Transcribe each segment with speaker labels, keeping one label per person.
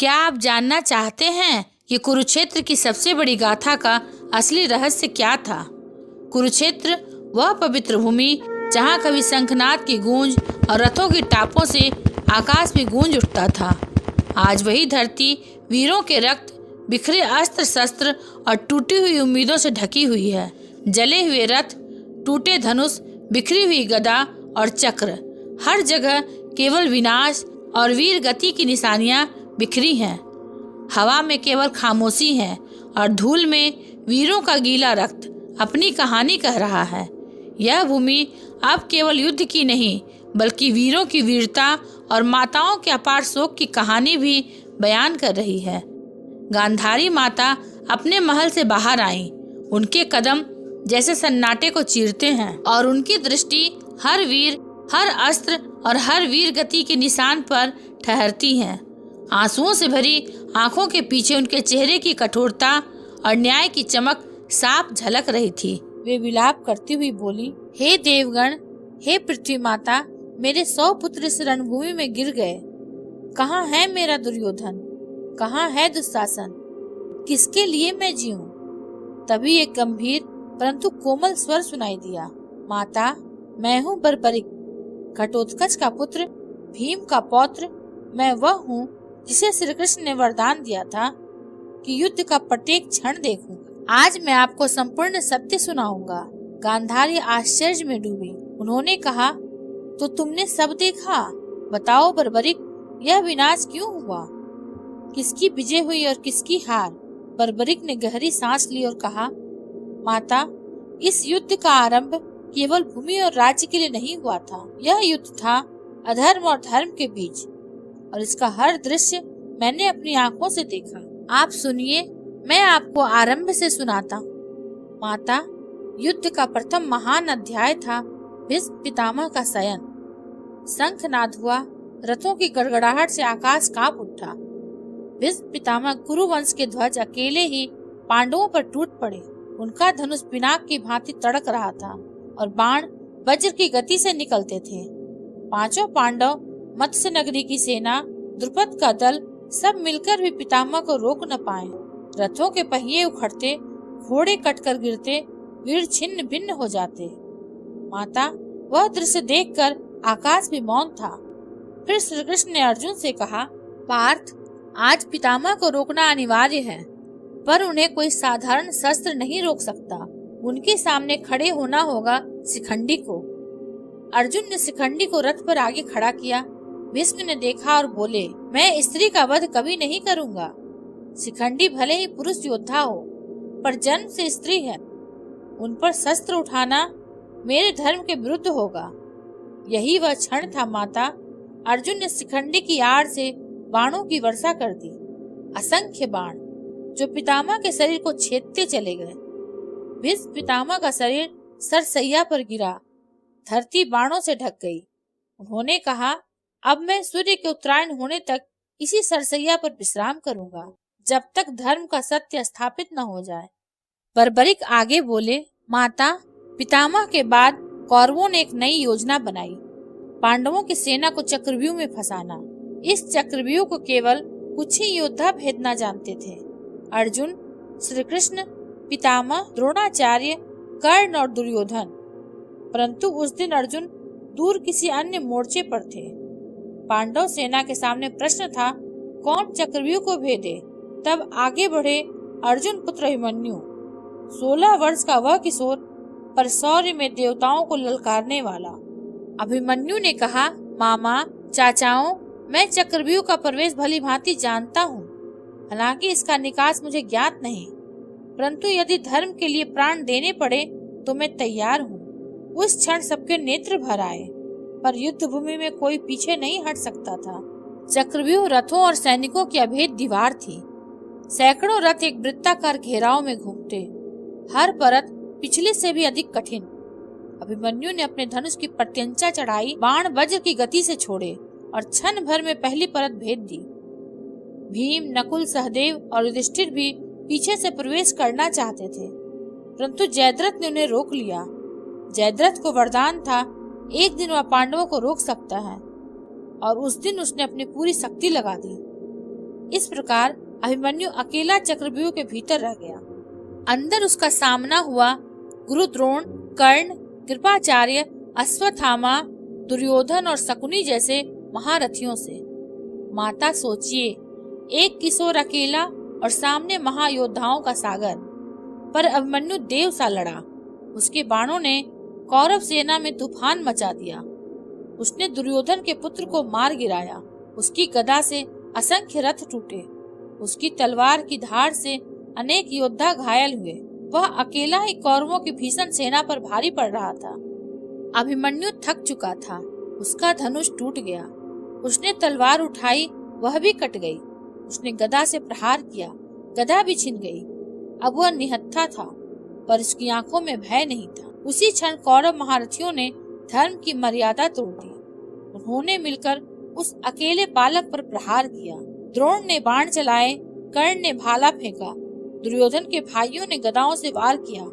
Speaker 1: क्या आप जानना चाहते हैं कि कुरुक्षेत्र की सबसे बड़ी गाथा का असली रहस्य क्या था? कुरुक्षेत्र वह पवित्र भूमि जहाँ कभी शंखनाद की गूंज और रथों की टापों से आकाश में गूंज उठता था। आज वही धरती वीरों के रक्त, बिखरे अस्त्र शस्त्र और टूटी हुई उम्मीदों से ढकी हुई है। जले हुए रथ, टूटे धनुष, बिखरी हुई गदा और चक्र, हर जगह केवल विनाश और वीर गति की निशानियां बिखरी हैं। हवा में केवल खामोशी है और धूल में वीरों का गीला रक्त अपनी कहानी कह रहा है। यह भूमि अब केवल युद्ध की नहीं, बल्कि वीरों की वीरता और माताओं के अपार शोक की कहानी भी बयान कर रही है। गांधारी माता अपने महल से बाहर आईं। उनके कदम जैसे सन्नाटे को चीरते हैं और उनकी दृष्टि हर वीर, हर अस्त्र और हर वीर गति के निशान पर ठहरती है। आंसुओं से भरी आंखों के पीछे उनके चेहरे की कठोरता और न्याय की चमक साफ झलक रही थी। वे विलाप करती हुई बोली, हे देवगण, हे पृथ्वी माता, मेरे 100 पुत्र इस रणभूमि में गिर गए। कहाँ है मेरा दुर्योधन? कहाँ है दुशासन? किसके लिए मैं जीऊं? तभी एक गंभीर परंतु कोमल स्वर सुनाई दिया, माता, मैं हूँ बर्बरिक, घटोत्कच का पुत्र, भीम का पौत्र। मैं वह हूँ जिसे श्री कृष्ण ने वरदान दिया था कि युद्ध का प्रत्येक क्षण देखूंगा। आज मैं आपको संपूर्ण सत्य सुनाऊंगा। गांधारी आश्चर्य में डूबी। उन्होंने कहा, तो तुमने सब देखा? बताओ बर्बरिक, यह विनाश क्यों हुआ? किसकी विजय हुई और किसकी हार? बर्बरिक ने गहरी सांस ली और कहा, माता, इस युद्ध का आरंभ केवल भूमि और राज्य के लिए नहीं हुआ था। यह युद्ध था अधर्म और धर्म के बीच, और इसका हर दृश्य मैंने अपनी आंखों से देखा। आप सुनिए, मैं आपको आरंभ से सुनाता हूँ। माता, युद्ध का प्रथम महान अध्याय था भीष्म पितामह का शयन। शंखनाद हुआ, रथों की गड़गड़ाहट से आकाश कांप उठा। भीष्म पितामह कुरुवंश के ध्वज अकेले ही पांडवों पर टूट पड़े। उनका धनुष पिनाक की भांति तड़क रहा था और बाण वज्र की गति से निकलते थे। पांचों पांडव, मत्स्य नगरी की सेना, द्रुपद का दल सब मिलकर भी पितामह को रोक न पाए। रथों के पहिए उखड़ते, घोड़े कटकर गिरते, वीर छिन्न भिन्न हो जाते। माता, वह दृश्य देखकर आकाश भी मौन था। फिर श्री कृष्ण ने अर्जुन से कहा, पार्थ, आज पितामह को रोकना अनिवार्य है, पर उन्हें कोई साधारण शस्त्र नहीं रोक सकता। उनके सामने खड़े होना होगा शिखंडी को। अर्जुन ने शिखंडी को रथ पर आगे खड़ा किया। भीष्म ने देखा और बोले, मैं स्त्री का वध कभी नहीं करूंगा। शिखंडी भले ही पुरुष योद्धा हो, पर जन्म से स्त्री है। उन पर शस्त्र उठाना मेरे धर्म के विरुद्ध होगा। यही वह क्षण था माता। अर्जुन ने शिखंडी की आड़ से बाणों की वर्षा कर दी। असंख्य बाण जो पितामह के शरीर को छेदते चले गए। भीष्म पितामह का शरीर सरसैया पर गिरा। धरती बाणों से ढक गई। उन्होंने कहा, अब मैं सूर्य के उत्तरायण होने तक इसी सरसैया पर विश्राम करूंगा, जब तक धर्म का सत्य स्थापित न हो जाए। बर्बरिक आगे बोले, माता, पितामह के बाद कौरवों ने एक नई योजना बनाई, पांडवों की सेना को चक्रव्यूह में फंसाना। इस चक्रव्यूह को केवल कुछ ही योद्धा भेदना जानते थे, अर्जुन, श्री कृष्ण, पितामह, द्रोणाचार्य, कर्ण और दुर्योधन। परंतु उस दिन अर्जुन दूर किसी अन्य मोर्चे पर थे। पांडव सेना के सामने प्रश्न था, कौन चक्रव्यूह को भेदे? तब आगे बढ़े अर्जुन पुत्र अभिमन्यु, 16 वर्ष का वह किशोर, पर शौर्य में देवताओं को ललकारने वाला। अभिमन्यु ने कहा, मामा, चाचाओं, मैं चक्रव्यूह का प्रवेश भली भांति जानता हूँ। हालांकि इसका निकास मुझे ज्ञात नहीं, परंतु यदि धर्म के लिए प्राण देने पड़े तो मैं तैयार हूँ। उस क्षण सबके नेत्र भर आए, पर युद्ध भूमि में कोई पीछे नहीं हट सकता था। चक्रव्यूह रथों और सैनिकों की अभेद दीवार थी। सैकड़ों रथ एक वृत्ताकार घेराव में घूमते, हर परत पिछले से भी अधिक कठिन। अभिमन्यु ने अपने धनुष की प्रत्यंचा चढ़ाई, बाण वज्र की गति से छोड़े और क्षण भर में पहली परत भेद दी। भीम, नकुल, सहदेव और युधिष्ठिर भी पीछे से प्रवेश करना चाहते थे, परंतु जयद्रथ ने उन्हें रोक लिया। जयद्रथ को वरदान था, एक दिन वह पांडवों को रोक सकता है, और उस दिन उसने अपनी पूरी शक्ति लगा दी। इस प्रकार अभिमन्यु अकेला चक्रव्यूह के भीतर रह गया। अंदर उसका सामना हुआ गुरु द्रोण, कर्ण, कृपाचार्य, अश्वत्थामा, दुर्योधन और शकुनी जैसे महारथियों से। माता सोचिए, एक किशोर अकेला और सामने महायोद्धाओं का सागर। पर अभिमन्यु देव सा लड़ा। उसके बाणों ने कौरव सेना में तूफान मचा दिया। उसने दुर्योधन के पुत्र को मार गिराया। उसकी गदा से असंख्य रथ टूटे। उसकी तलवार की धार से अनेक योद्धा घायल हुए। वह अकेला ही कौरवों की भीषण सेना पर भारी पड़ रहा था। अभिमन्यु थक चुका था। उसका धनुष टूट गया। उसने तलवार उठाई, वह भी कट गई। उसने गदा से प्रहार किया, गदा भी छिन गई। अब वह निहत्था था, पर उसकी आंखों में भय नहीं था। उसी क्षण कौरव महारथियों ने धर्म की मर्यादा तोड़ दी। उन्होंने मिलकर उस अकेले बालक पर प्रहार किया। द्रोण ने बाण चलाए, कर्ण ने भाला फेंका, दुर्योधन के भाइयों ने गदाओं से वार किया।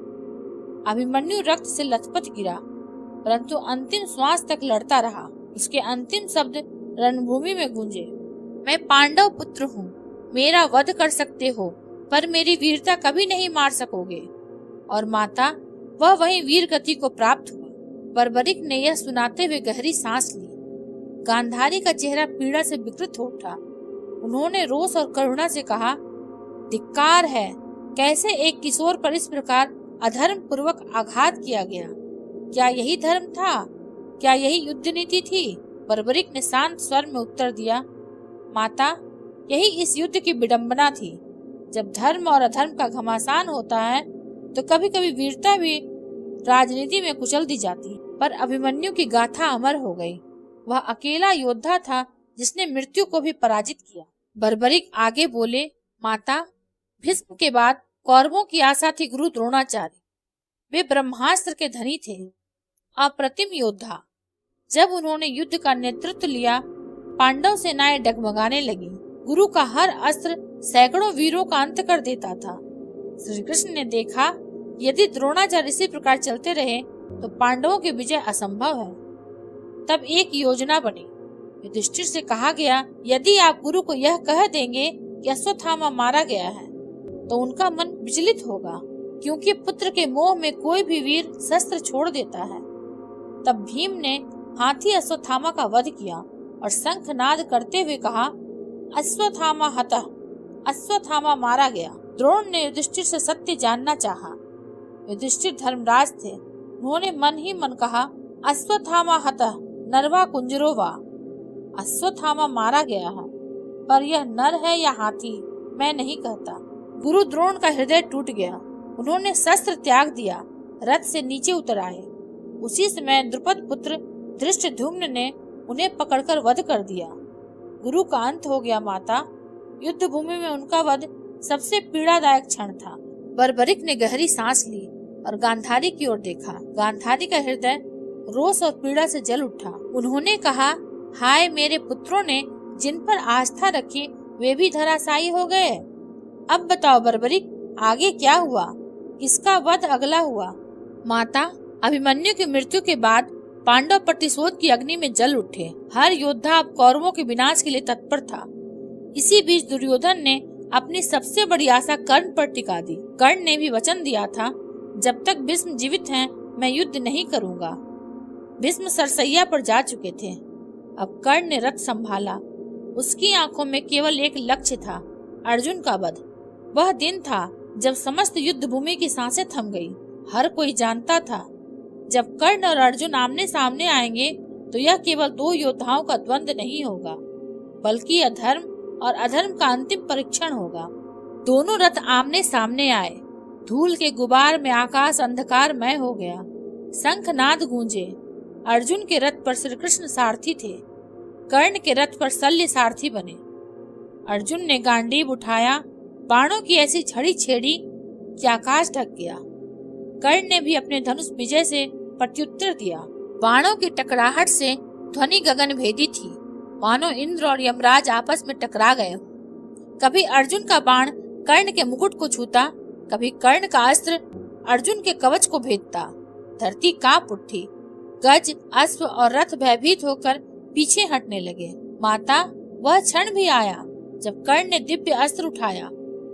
Speaker 1: अभिमन्यु रक्त से लथपथ गिरा, परंतु अंतिम श्वास तक लड़ता रहा। उसके अंतिम शब्द रणभूमि में गूंजे, मैं पांडव पुत्र हूँ, मेरा वध कर सकते हो, पर मेरी वीरता कभी नहीं मार सकोगे। और माता, वह वही वीर गति को प्राप्त हुआ। बर्बरिक ने यह सुनाते हुए गहरी सांस ली। गांधारी का चेहरा पीड़ा से विकृत हो उठा। उन्होंने रोष और करुणा से कहा, धिक्कार है, कैसे एक किशोर पर इस प्रकार अधर्म पूर्वक आघात किया गया। क्या यही धर्म था? क्या यही युद्ध नीति थी? बर्बरिक ने शांत स्वर में उत्तर दिया, माता, यही इस युद्ध की विडंबना थी। जब धर्म और अधर्म का घमासान होता है तो कभी कभी वीरता भी राजनीति में कुचल दी जाती है। पर अभिमन्यु की गाथा अमर हो गई। वह अकेला योद्धा था जिसने मृत्यु को भी पराजित किया। बर्बरिक आगे बोले, माता, भीष्म के बाद कौरवों की आशा थी गुरु द्रोणाचार्य। वे ब्रह्मास्त्र के धनी थे, अप्रतिम योद्धा। जब उन्होंने युद्ध का नेतृत्व लिया, पांडव सेनाएं डगमगाने लगी। गुरु का हर अस्त्र सैकड़ों वीरों का अंत कर देता था। श्री कृष्ण ने देखा, यदि द्रोणाचार्य इसी प्रकार चलते रहे तो पांडवों की विजय असंभव है। तब एक योजना बनी। युधिष्ठिर से कहा गया, यदि आप गुरु को यह कह देंगे कि अश्वत्थामा मारा गया है तो उनका मन विचलित होगा, क्योंकि पुत्र के मोह में कोई भी वीर शस्त्र छोड़ देता है। तब भीम ने हाथी अश्वत्थामा का वध किया और शंखनाद करते हुए कहा, अश्वत्थामा हतः, अश्वत्थामा मारा गया। द्रोण ने युधिष्ठिर से सत्य जानना चाहा। युधिष्ठिर धर्मराज थे। उन्होंने मन ही मन कहा, अश्वत्थामा हतः नरवा कुंजरो वा। अश्वत्थामा मारा गया है, पर यह नर है या हाथी मैं नहीं कहता। गुरु द्रोण का हृदय टूट गया। उन्होंने शस्त्र त्याग दिया, रथ से नीचे उतर आए। उसी समय द्रुपद पुत्र धृष्टद्युम्न ने उन्हें पकड़कर वध कर दिया। गुरु का अंत हो गया माता। युद्ध भूमि में उनका वध सबसे पीड़ादायक क्षण था। बर्बरिक ने गहरी सांस ली और गांधारी की ओर देखा। गांधारी का हृदय रोष और पीड़ा से जल उठा। उन्होंने कहा, हाय, मेरे पुत्रों ने जिन पर आस्था रखी वे भी धराशायी हो गए। अब बताओ बर्बरिक, आगे क्या हुआ? किसका वध अगला हुआ? माता, अभिमन्यु की मृत्यु के बाद पांडव प्रतिशोध की अग्नि में जल उठे। हर योद्धा अब कौरवों के विनाश के लिए तत्पर था। इसी बीच दुर्योधन ने अपनी सबसे बड़ी आशा कर्ण पर टिका दी। कर्ण ने भी वचन दिया था, जब तक भीष्म जीवित हैं, मैं युद्ध नहीं करूंगा। भीष्म सरसैया पर जा चुके थे। अब कर्ण ने रथ संभाला। उसकी आंखों में केवल एक लक्ष्य था, अर्जुन का वध। वह दिन था जब समस्त युद्ध भूमि की सांसें थम गई। हर कोई जानता था, जब कर्ण और अर्जुन आमने सामने आएंगे तो यह केवल दो योद्धाओं का द्वंद्व नहीं होगा, बल्कि अधर्म और अधर्म का अंतिम परीक्षण होगा। दोनों रथ आमने सामने आए। धूल के गुबार में आकाश अंधकारमय हो गया। शंखनाद गूंजे। अर्जुन के रथ पर श्री कृष्ण सारथी थे। कर्ण के रथ पर शल्य सारथी बने। अर्जुन ने गांडीव उठाया। बाणों की ऐसी झड़ी छेड़ी कि आकाश ढक गया। कर्ण ने भी अपने धनुष विजय से प्रत्युत्तर दिया। बाणों की टकराहट से ध्वनि गगन भेदी थी, मानो इंद्र और यमराज आपस में टकरा गए। कभी अर्जुन का बाण कर्ण के मुकुट को छूता, कभी कर्ण का अस्त्र अर्जुन के कवच को भेदता। धरती कांप उठी। गज, अश्व और रथ भयभीत होकर पीछे हटने लगे। माता, वह क्षण भी आया जब कर्ण ने दिव्य अस्त्र उठाया,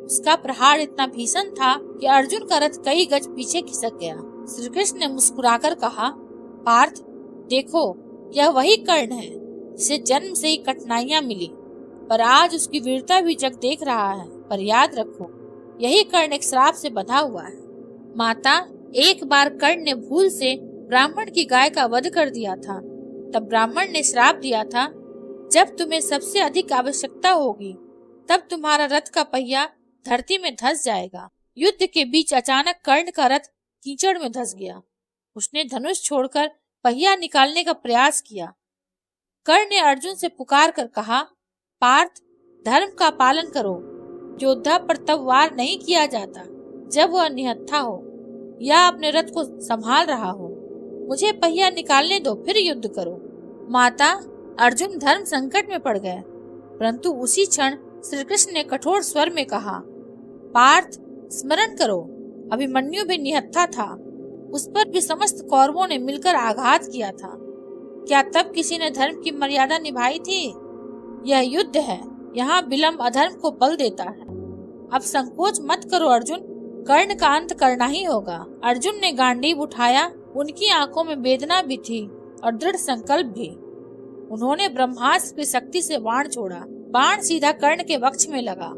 Speaker 1: उसका प्रहार इतना भीषण था कि अर्जुन का रथ कई गज पीछे खिसक गया। श्री कृष्ण ने मुस्कुराकर कहा, पार्थ, देखो यह वही कर्ण है जिसे जन्म से ही कठिनाइयां मिली, पर आज उसकी वीरता भी जग देख रहा है। पर याद रखो, यही कर्ण एक श्राप से बंधा हुआ है। माता, एक बार कर्ण ने भूल से ब्राह्मण की गाय का वध कर दिया था। तब ब्राह्मण ने श्राप दिया था, जब तुम्हें सबसे अधिक आवश्यकता होगी तब तुम्हारा रथ का पहिया धरती में धंस जाएगा। युद्ध के बीच अचानक कर्ण का रथ कीचड़ में धंस गया। उसने धनुष छोड़कर पहिया निकालने का प्रयास किया। कर्ण ने अर्जुन से पुकार कर कहा, पार्थ, धर्म का पालन करो। योद्धा पर तब वार नहीं किया जाता जब वह निहत्था हो या अपने रथ को संभाल रहा हो। मुझे पहिया निकालने दो, फिर युद्ध करो। माता, अर्जुन धर्म संकट में पड़ गए, परंतु उसी क्षण श्री कृष्ण ने कठोर स्वर में कहा, पार्थ, स्मरण करो, अभिमन्यु भी निहत्था था, उस पर भी समस्त कौरवों ने मिलकर आघात किया था। क्या तब किसी ने धर्म की मर्यादा निभाई थी? यह युद्ध है, यहाँ विलंब अधर्म को बल देता है। अब संकोच मत करो अर्जुन, कर्ण का अंत करना ही होगा। अर्जुन ने गांडीव उठाया। उनकी आंखों में वेदना भी थी और दृढ़ संकल्प भी। उन्होंने ब्रह्मास्त्र की शक्ति से बाण छोड़ा। बाण सीधा कर्ण के वक्ष में लगा।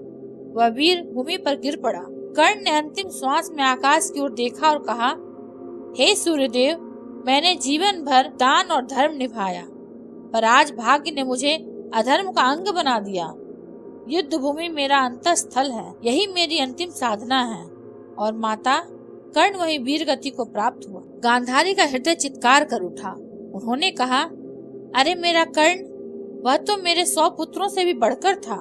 Speaker 1: वह वीर भूमि पर गिर पड़ा। कर्ण ने अंतिम श्वास में आकाश की ओर देखा और कहा, हे सूर्यदेव, मैंने जीवन भर दान और धर्म निभाया, पर आज भाग्य ने मुझे अधर्म का अंग बना दिया। युद्ध भूमि मेरा अंतःस्थल है, यही मेरी अंतिम साधना है। और माता, कर्ण वही वीर गति को प्राप्त हुआ। गांधारी का हृदय चित्कार कर उठा। उन्होंने कहा, अरे मेरा कर्ण, वह तो मेरे 100 पुत्रों से भी बढ़कर था।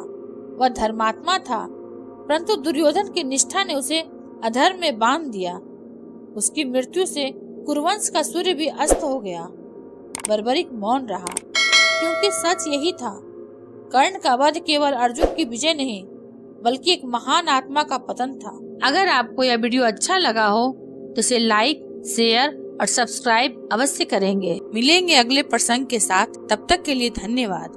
Speaker 1: वह धर्मात्मा था, परंतु दुर्योधन की निष्ठा ने उसे अधर्म में बांध दिया। उसकी मृत्यु से कुरुवंश का सूर्य भी अस्त हो गया। बर्बरिक मौन रहा, क्योंकि सच यही था, कर्ण का वध केवल अर्जुन की विजय नहीं, बल्कि एक महान आत्मा का पतन था। अगर आपको यह वीडियो अच्छा लगा हो तो इसे लाइक, शेयर और सब्सक्राइब अवश्य करेंगे। मिलेंगे अगले प्रसंग के साथ, तब तक के लिए धन्यवाद।